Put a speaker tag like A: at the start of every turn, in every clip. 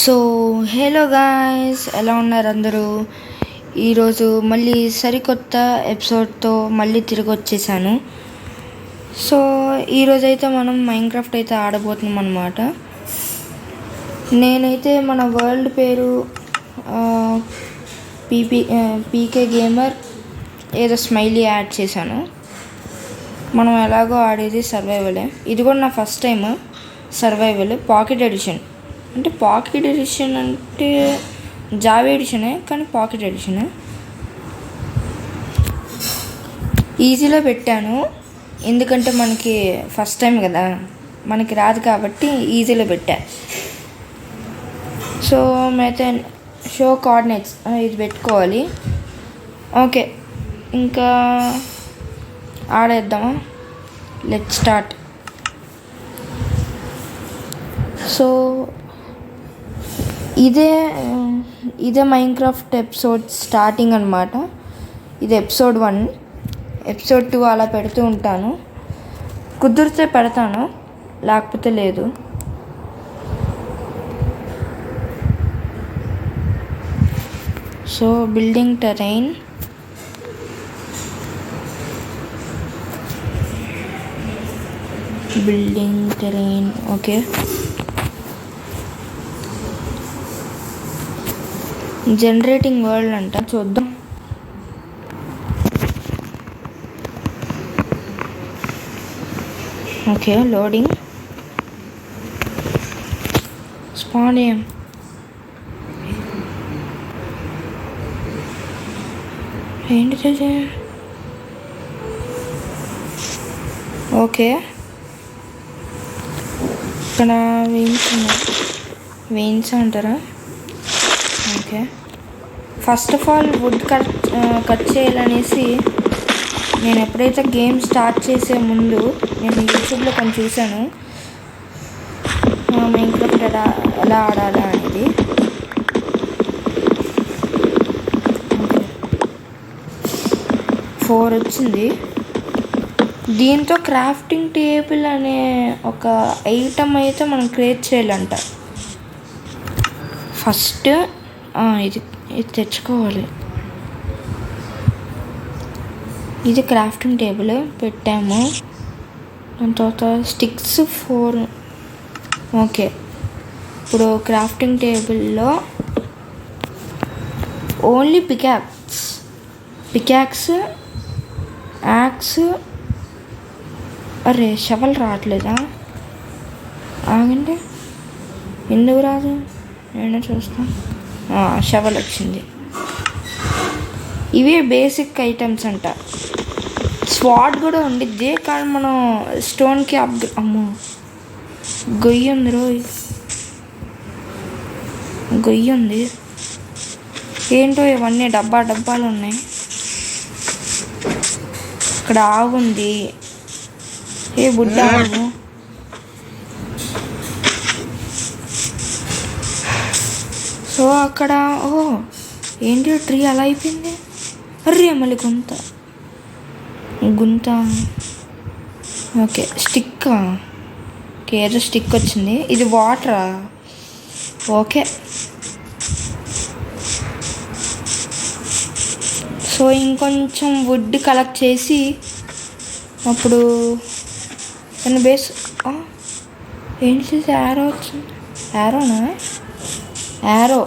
A: So hello guys, ఎలా ఉన్నారు అందరూ? ఈరోజు మళ్ళీ సరికొత్త ఎపిసోడ్తో మళ్ళీ తిరిగి వచ్చేసాను. సో ఈరోజైతే మనం మైన్క్రాఫ్ట్ అయితే ఆడబోతున్నాం అన్నమాట. నేనైతే మన వరల్డ్ పేరు పీకే గేమర్ ఏదో స్మైలీ యాడ్ చేశాను. మనం ఎలాగో ఆడేది సర్వైవలే. ఇది కూడా నా first time survival pocket edition. అంటే పాకెట్ ఎడిషన్ అంటే జావా ఎడిషనే, కానీ పాకెట్ ఎడిషనే. ఈజీలో పెట్టాను ఎందుకంటే మనకి ఫస్ట్ టైం కదా, మనకి రాదు కాబట్టి ఈజీలో పెట్టా. సో అయితే షో కోఆర్డినేట్స్ ఇది పెట్టుకోవాలి. ఓకే, ఇంకా ఆడేద్దామా? Let start. సో ఇదే మైన్క్రాఫ్ట్ ఎపిసోడ్ స్టార్టింగ్ అనమాట. ఇది ఎపిసోడ్ 1, ఎపిసోడ్ 2 అలా పెడుతూ ఉంటాను. కుదిరితే పెడతాను, లేకపోతే లేదు. So building terrain, okay. Generating world అంట, చూద్దాం. Okay, loading. స్పాన్ ఏంటి? ఓకే, ఇక్కడ వెయిన్స్ అంటారా? Okay, first of all wood cut చేయాలనేసి నేను ఎప్పుడైతే గేమ్ స్టార్ట్ చేసే ముందు నేను యూట్యూబ్లో కొంచెం చూశాను మైన్క్రాఫ్ట్ ఎలా ఆడాలా అనేది. 4 వచ్చింది. దీంతో క్రాఫ్టింగ్ టేబుల్ అనే ఒక ఐటమ్ అయితే మనం క్రియేట్ చేయాలంట. ఫస్ట్ ఇది తెచ్చుకోవాలి. ఇది క్రాఫ్టింగ్ టేబుల్ పెట్టాము. దాని తర్వాత స్టిక్స్ 4. ఓకే, ఇప్పుడు క్రాఫ్టింగ్ టేబుల్లో ఓన్లీ పికాక్స్, యాక్స్. అరే షవల్ రావట్లేదా? ఆగండి, ఎందుకు రాదు? నేనే చూస్తాను. షవల్ వచ్చింది. ఇవే బేసిక్ ఐటమ్స్ అంట. స్వాట్ కూడా ఉండిద్ది, కానీ మనం స్టోన్కి అమ్మో గొయ్యి ఉంది, గొయ్యి ఉంది. ఏంటో ఇవన్నీ డబ్బాలు ఉన్నాయి. ఇక్కడ ఆగుంది. ఏ బుడ్డ ఆగు. సో అక్కడ ఏంటి ట్రీ అలా అయిపోయింది? అర్రే మళ్ళీ గుంత. Okay, stick. ఏదో స్టిక్ వచ్చింది. ఇది వాటరా? ఓకే, సో ఇంకొంచెం వుడ్ కలెక్ట్ చేసి అప్పుడు దాని బేస్ ఏంటి? యారో వచ్చింది. యారోనా? యారో.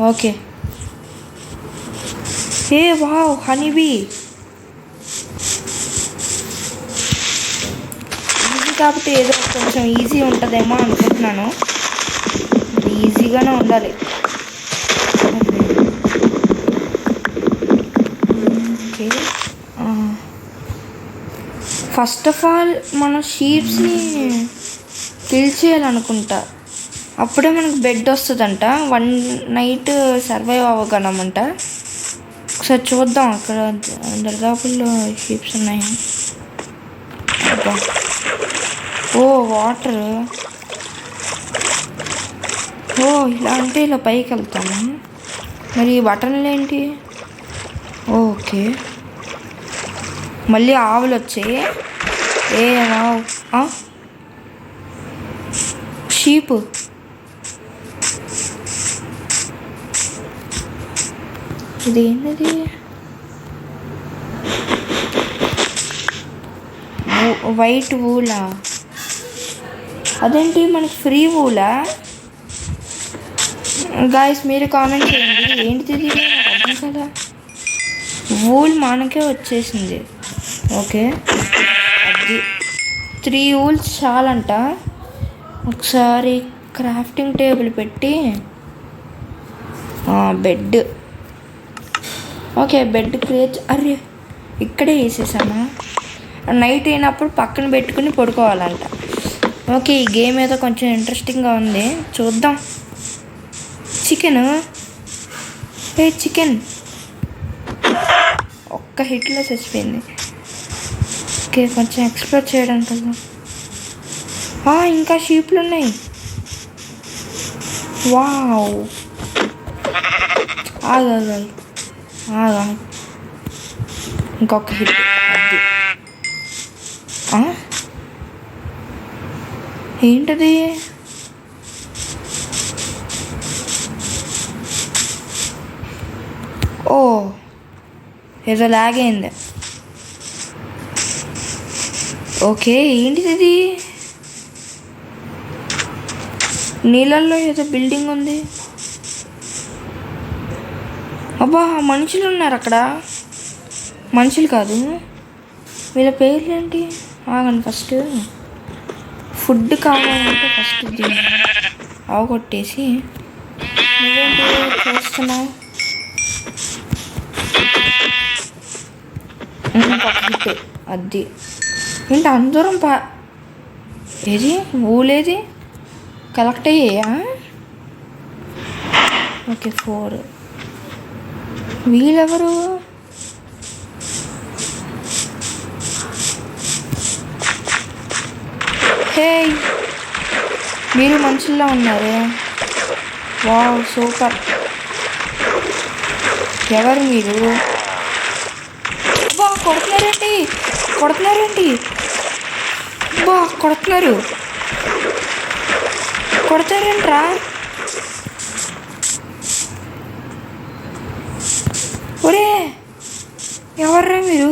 A: ఓకే, ఏ వావ్, హనీబీ. ఈజీ కాబట్టి ఏదో కొంచెం ఈజీ ఉంటుందేమో అనుకుంటున్నాను. అది ఈజీగానే ఉండాలి. ఓకే, ఫస్ట్ ఆఫ్ ఆల్ మన షీప్స్ని కిల్ చేయాలనుకుంటా. అప్పుడే మనకు బెడ్ వస్తుందంట. 1 నైట్ సర్వైవ్ అవ్వగలమంట. ఒకసారి చూద్దాం. అక్కడ దర్దాపుల్లో షీప్స్ ఉన్నాయి. వాటర్. ఇలా అంటే ఇలా పైకి వెళ్తాము. మరి బటన్లు ఏంటి? ఓకే, మళ్ళీ ఆవులు వచ్చాయి. షీప్ ఇది ఏంటిది? వైట్ వూలా? అదేంటి మనకి ఫ్రీ వూలా? గాయస్ మీరు కామెంట్ చేయండి ఏంటిది అర్థం కదా. వూల్ మనకే వచ్చేసింది. ఓకే అది 3 వూల్స్ చాలంట. ఒకసారి క్రాఫ్టింగ్ టేబుల్ పెట్టి బెడ్. Okay bed create. అరే ఇక్కడే వేసేసామా? నైట్ అయినప్పుడు పక్కన పెట్టుకుని పడుకోవాలంట. ఓకే ఈ గేమ్ ఏదో కొంచెం ఇంట్రెస్టింగ్గా ఉంది, చూద్దాం. చికెన్, చికెన్ ఒక్క హిట్లో చచ్చిపోయింది. ఓకే కొంచెం ఎక్స్ప్లోర్ చేయడానికి ఇంకా షీప్లు ఉన్నాయి. వావ్ ఆగా ఇంకొక హిట్. అది ఏంటది? ఓ ఏదో లాగ్ అయింది. ఓకే ఏంటిది? నీళ్ళల్లో ఏదో బిల్డింగ్ ఉంది. అబ్బా మనుషులు ఉన్నారు అక్కడ. మనుషులు కాదు, వీళ్ళ పేర్లు ఏంటి? ఆగండి, ఫస్ట్ ఫుడ్ కావాలంటే ఫస్ట్ దీన్ని అవగొట్టేసి. నువ్వేంటి చేస్తున్నావు? అది ఏంటి అందరం ఏది ఊలేది కలెక్ట్ అయ్యాయా? ఓకే 4. వీళ్ళెవరు? హే మీరు మనుషుల్లో ఉన్నారు. Wow super. ఎవరు మీరు? బా కొడుతున్నారేంటి? బా కొడతారేంట్రా? ఒరే ఎవర్రా మీరు?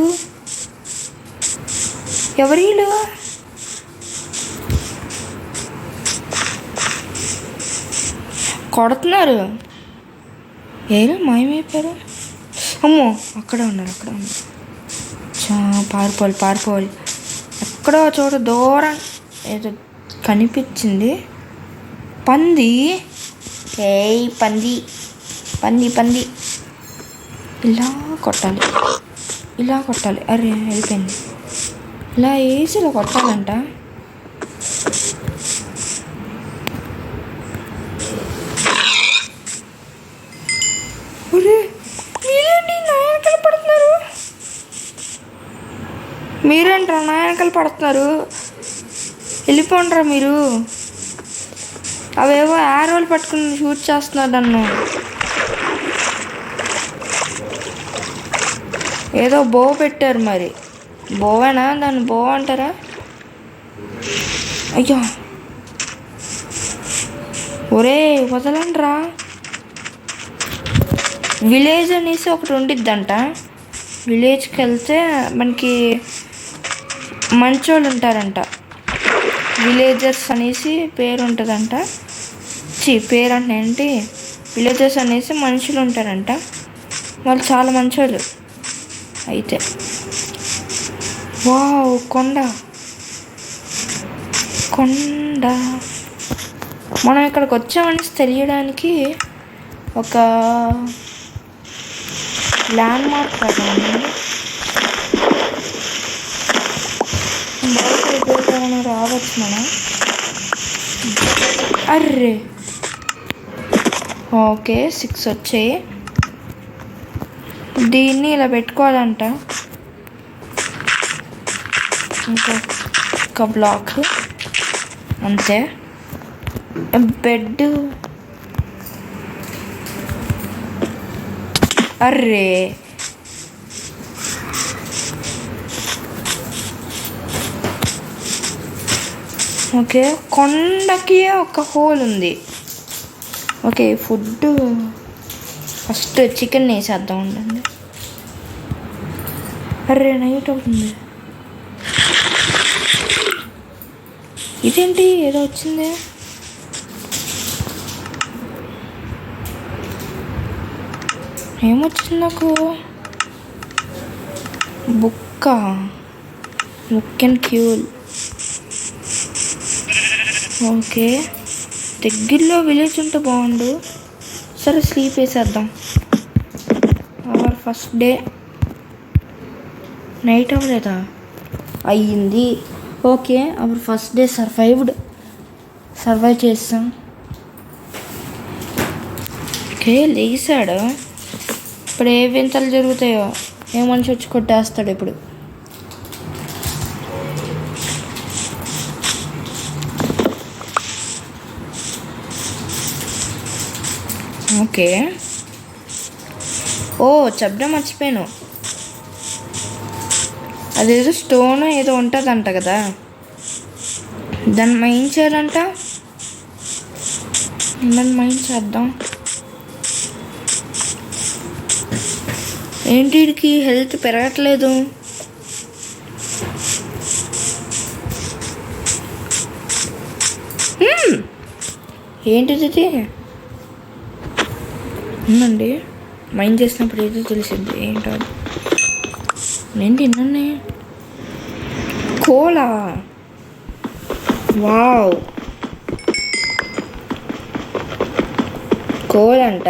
A: ఎవరీలు? కొడుతున్నారు. ఏదో మాయమైపోయారు. అమ్మో అక్కడ ఉన్నారు. పారిపోవాలి. ఎక్కడో చోట దూరం ఏదో కనిపించింది. పంది. పంది ఇలా కొట్టాలి. అరే వెళ్ళిపోయింది. ఇలా వేసి ఇలా కొట్టాలంట. మీరేంట్రా నా వెనకాల పడుతున్నారు? వెళ్ళిపోండ్రా మీరు. అవేవో యారోలు పట్టుకుని షూట్ చేస్తున్నారు నన్ను. ఏదో బో పెట్టారు, మరి బోవేనా? దాన్ని బో అంటారా? అయ్యో ఒరే వదలండ్రా. విలేజ్ అనేసి ఒకటి ఉండిద్దంట. విలేజ్కి వెళ్తే మనకి మంచోళ్ళు ఉంటారంట. విలేజర్స్ అనేసి పేరు ఉంటుందంట. పేరు అంటే ఏంటి? విలేజర్స్ అనేసి మనుషులు ఉంటారంట. వాళ్ళు చాలా మంచోళ్ళు. అయితే వావ్ కొండ. మనం ఇక్కడికి వచ్చామని తెలియడానికి ఒక ల్యాండ్ మార్క్ కదండి. రావచ్చు మనం. అర్రే ఓకే 6 వచ్చాయి. దీన్ని ఇలా పెట్టుకోవాలంట. ఇంకొక బ్లాక్ అంతే. బెడ్. అర్రే ఓకే కొండకి ఒక హోల్ ఉంది. ఓకే ఫుడ్ ఫస్ట్ చికెన్ వేసేద్దాం ఉండండి. అరే నైట్ అవుతుంది. ఇదేంటి ఏదో వచ్చింది. ఏమొచ్చింది నాకు? Book and cool. ఓకే, దగ్గరలో విలేజ్ ఉంటే బాగుండు. సరే స్లీప్ వేసేద్దాం. Hour first day. నైట్ అవ్వలేదా? అయ్యింది. Okay, our first day survive చేస్తాం. ఓకే, లేచాడు. ఇప్పుడు ఏ వింతలు జరుగుతాయో, ఏ మనిషి వచ్చి కొట్టేస్తాడు ఇప్పుడు. ఓకే, ఓ చెప్పడం మర్చిపోయాను. అదేదో స్టోన్ ఏదో ఉంటుందంట కదా, దాన్ని మైండ్ చేయాలంట. దాన్ని మైండ్ చేద్దాం. ఏంటి వీడికి హెల్త్ పెరగట్లేదు? ఏంటిది ఇది? ఉందండి, మైండ్ చేసినప్పుడు ఏదో తెలిసింది. ఏంటో నేను తిన్నాను. కోలా, వావ్, కోల్ అంట.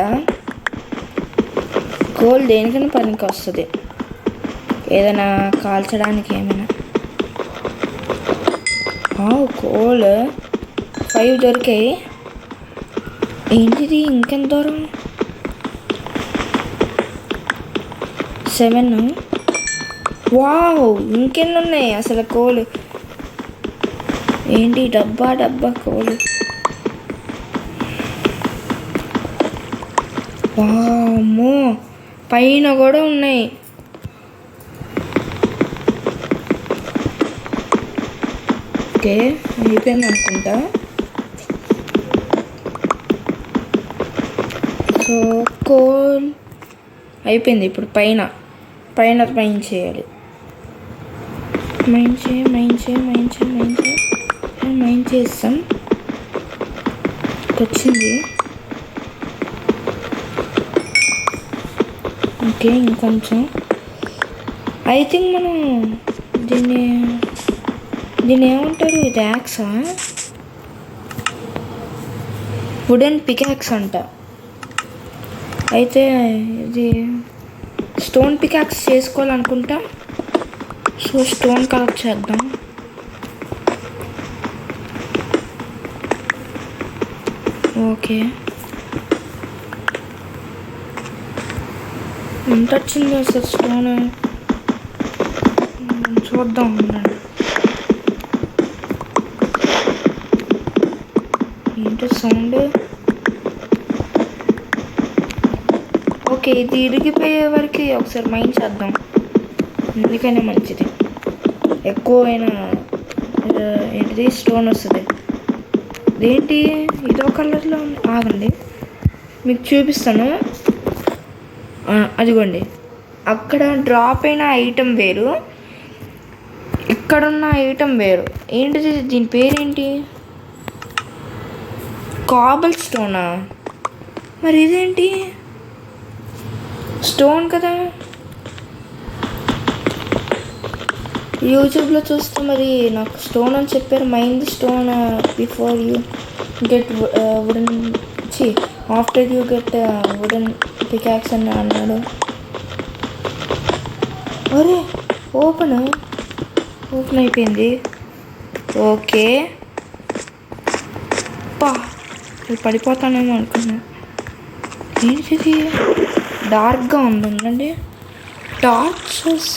A: కోల్ దేనికైనా పనికి వస్తుంది, ఏదైనా కాల్చడానికి ఏమైనా. కోల్ 5 దొరికాయి. ఏంటిది ఇంకెంత దూరం? 7. వావ్, ఇంకెన్ని ఉన్నాయి అసలు కోల్? ఏంటి డబ్బా కోల్? వామ్మో, పైన కూడా ఉన్నాయి. ఓకే, అయిపోయింది అనుకుంటా. సో కోల్ అయిపోయింది. ఇప్పుడు పైన మైండ్ చేయాలి. మైండ్ చేస్తాం. వచ్చింది. ఓకే, ఇంకొంచెం. ఐ థింక్ మనం దీన్ని ఏమంటారు? ఇది యాక్సా? వుడెన్ పికాక్స్ అంట. అయితే ఇది స్టోన్ పికాక్స్ చేసుకోవాలనుకుంటా. సో స్టోన్ కలెక్ట్ చేద్దాం. ఓకే, ఎంత వచ్చింది అసలు స్టోన్? చూద్దాం. ఏంటో సౌండ్. ఓకే, ఇది ఇరిగిపోయే వరకు ఒకసారి మైండ్ చేద్దాం, ఎందుకైనా మంచిది. ఎక్కువైనా ఏంటిది స్టోన్ వస్తుంది. ఏంటి ఇదో కలర్లో ఉంది? ఆగండి, మీకు చూపిస్తాను. అదిగోండి, అక్కడ డ్రాప్ అయిన ఐటెం వేరు, ఇక్కడున్న ఐటెం వేరు. ఏంటిది? దీని పేరేంటి? కాబల్ స్టోనా? మరి ఇదేంటి? స్టోన్ కదా. యూట్యూబ్లో చూస్తే మరి నాకు స్టోన్ అని చెప్పారు. Mind stone before you get wooden after you get wooden peacocks అని అన్నాడు. అరే ఓపెన్ అయిపోయింది. ఓకే, పడిపోతానేమో అనుకున్నా. ఏంటిది డార్క్గా ఉందండి? టార్చస్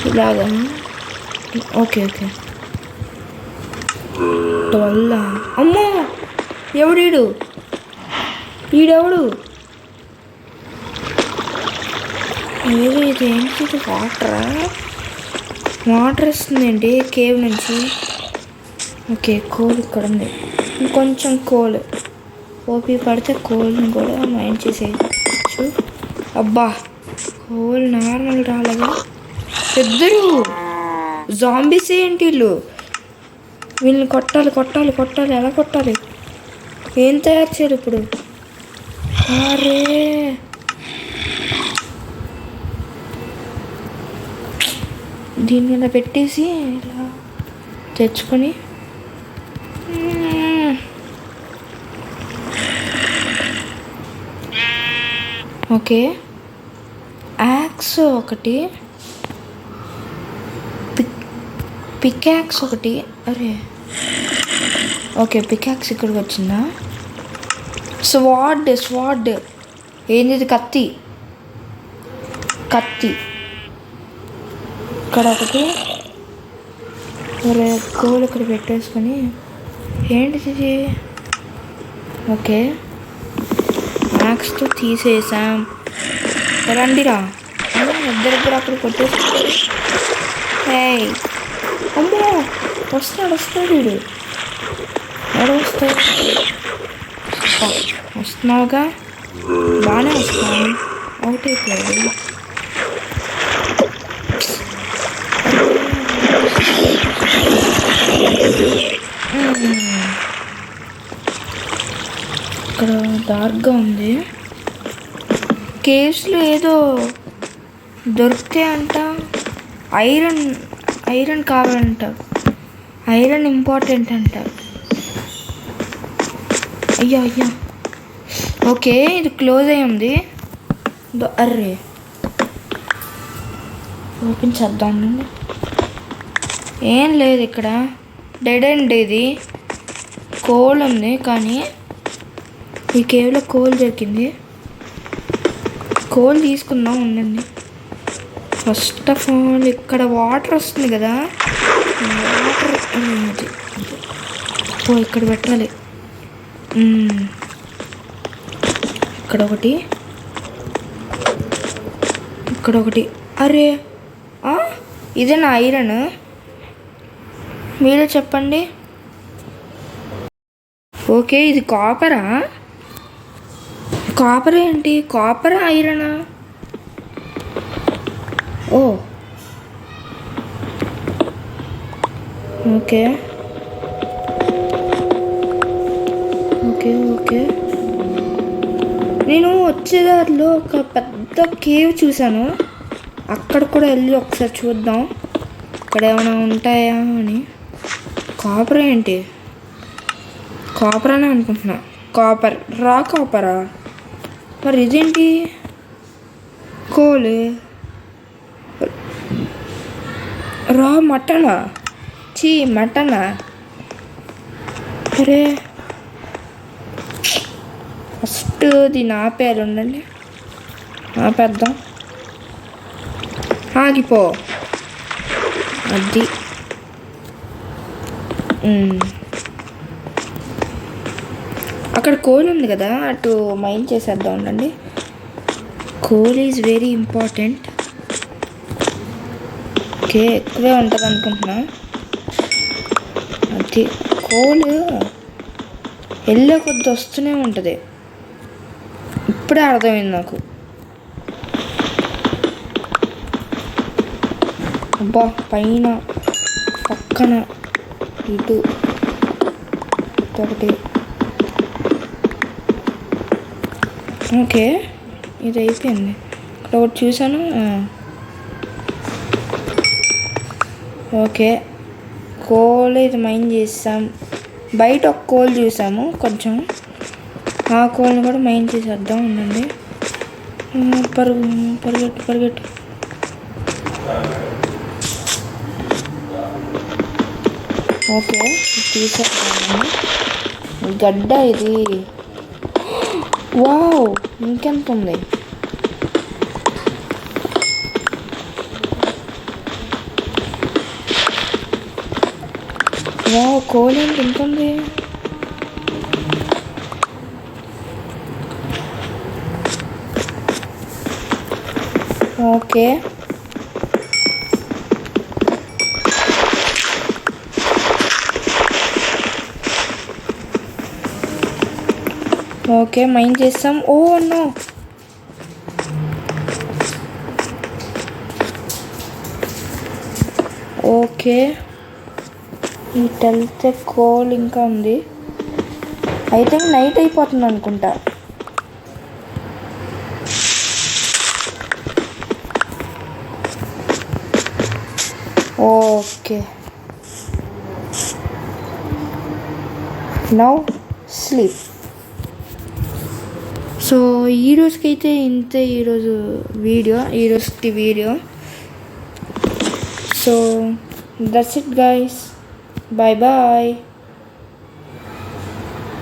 A: ఇలాగా. ఓకే 12. అమ్మో, ఈడెవడు? ఏది ఇది? ఏంటి? వాటర్ వస్తుందండి కేవ్ నుంచి. ఓకే, కోల్ ఇక్కడ ఉంది. ఇంకొంచెం కోల్. ఓపీ పడితే కోల్ని కూడా మైండ్ చేసేయచ్చు. అబ్బా కోల్ నార్మల్ రాలేదా? పెద్దలు జాంబీస్ ఏంటి వీళ్ళు? వీళ్ళని కొట్టాలి కొట్టాలి కొట్టాలి. ఎలా కొట్టాలి? ఏం తయారు చేయరు ఇప్పుడు? అరే దీన్ని ఇలా పెట్టేసి ఇలా తెచ్చుకొని ఓకే యాక్స్ ఒకటి, పికాక్స్ ఒకటి. అరే ఓకే పికాక్స్ ఇక్కడికి వచ్చిందా? స్వాడ్ స్వాడ్ ఏంది ఇది? కత్తి కత్తి ఇక్కడ ఒకటి. అరే కోల్ ఇక్కడ పెట్టేసుకొని ఏంటిది ఇది? ఓకే మ్యాక్స్తో తీసేసాం. రండిరా ఇద్దరిద్దరు అక్కడ కొట్టేసుకుంటే. అమ్మో వస్తాడు వీడు. ఎవడు వస్తాడు? వస్తున్నావుగా, బాగానే వస్తున్నాను. ఒకటి అయిపోయాడు. ఇక్కడ డార్క్గా ఉంది. కేవ్స్లో ఏదో దొరికితే అంట ఐరన్ కావాలంట. ఐరన్ ఇంపార్టెంట్ అంట. అయ్యా ఓకే ఇది క్లోజ్ అయ్యి ఉంది. అర్రే ఓపెన్ చేద్దాం. ఏం లేదు ఇక్కడ, డెడ్ ఎండ్. ఇది కోల్ ఉంది కానీ ఈ కేవ్లో కోల్ దొరికింది. కోల్ తీసుకుందాం ఉండండి. ఫస్ట్ ఆఫ్ ఆల్ ఇక్కడ వాటర్ వస్తుంది కదా, వాటర్ ఇక్కడ పెట్టాలి. ఇక్కడ ఒకటి, ఇక్కడ ఒకటి. అరే ఇదే నా ఐరన్, మీరే చెప్పండి. ఓకే ఇది కాపరా? కాపర్ ఏంటి? కాపర్ ఐరనా? ఓ ఓకే ఓకే ఓకే నేను వచ్చేదారిలో ఒక పెద్ద కేవ్ చూశాను. అక్కడ కూడా వెళ్ళి ఒకసారి చూద్దాం ఇక్కడ ఏమైనా ఉంటాయా అని. కాపర్ ఏంటి? కాపర్ అని అనుకుంటున్నా. కాపర్ రా కాపరా? మరి ఇదేంటి? కోల్ రా మటనా? మటనా? అరే ఫస్ట్ దీన్ని ఆపేయాలి. ఉండండి ఆపేద్దాం. ఆగిపో. అది అక్కడ కోల్ ఉంది కదా, అటు మైండ్ చేసేద్దాం. ఉండండి. Coal is very important. Okay ఎక్కువే ఉంటుంది అనుకుంటున్నా. అది కోల్ వెళ్ళే కొద్ది వస్తూనే ఉంటుంది. ఇప్పుడే అర్థమైంది నాకు. అబ్బా పైన పక్కన ఇటు ఒకటి. ఓకే ఇది అయిపోయింది. ఇక్కడ ఒకటి చూసాను. ఓకే కోల్ ఇది మైండ్ చేసాం. బయట ఒక కోల్ చూసాము కొంచెం, ఆ కోల్ని కూడా మైండ్ చేసేద్దాం. ఉండండి. పరిగెట్టు. ఓకే తీసేద్దాము. గడ్డ ఇది. వావ్ ఇంకెంత ఉంది? వావ్ కోల్ ఏంటి ఎంత ఉంది? ఓకే ఓకే మైన్ చేస్తాం. ఓ నో, ఓకే ఇటు వెళ్తే కోల్ ఇంకా ఉంది. ఐ థింక్ నైట్ అయిపోతుంది అనుకుంటా. Okay now sleep. సో ఈరోజుకైతే ఇంతే, ఈరోజుకి video. So that's it guys, bye bye.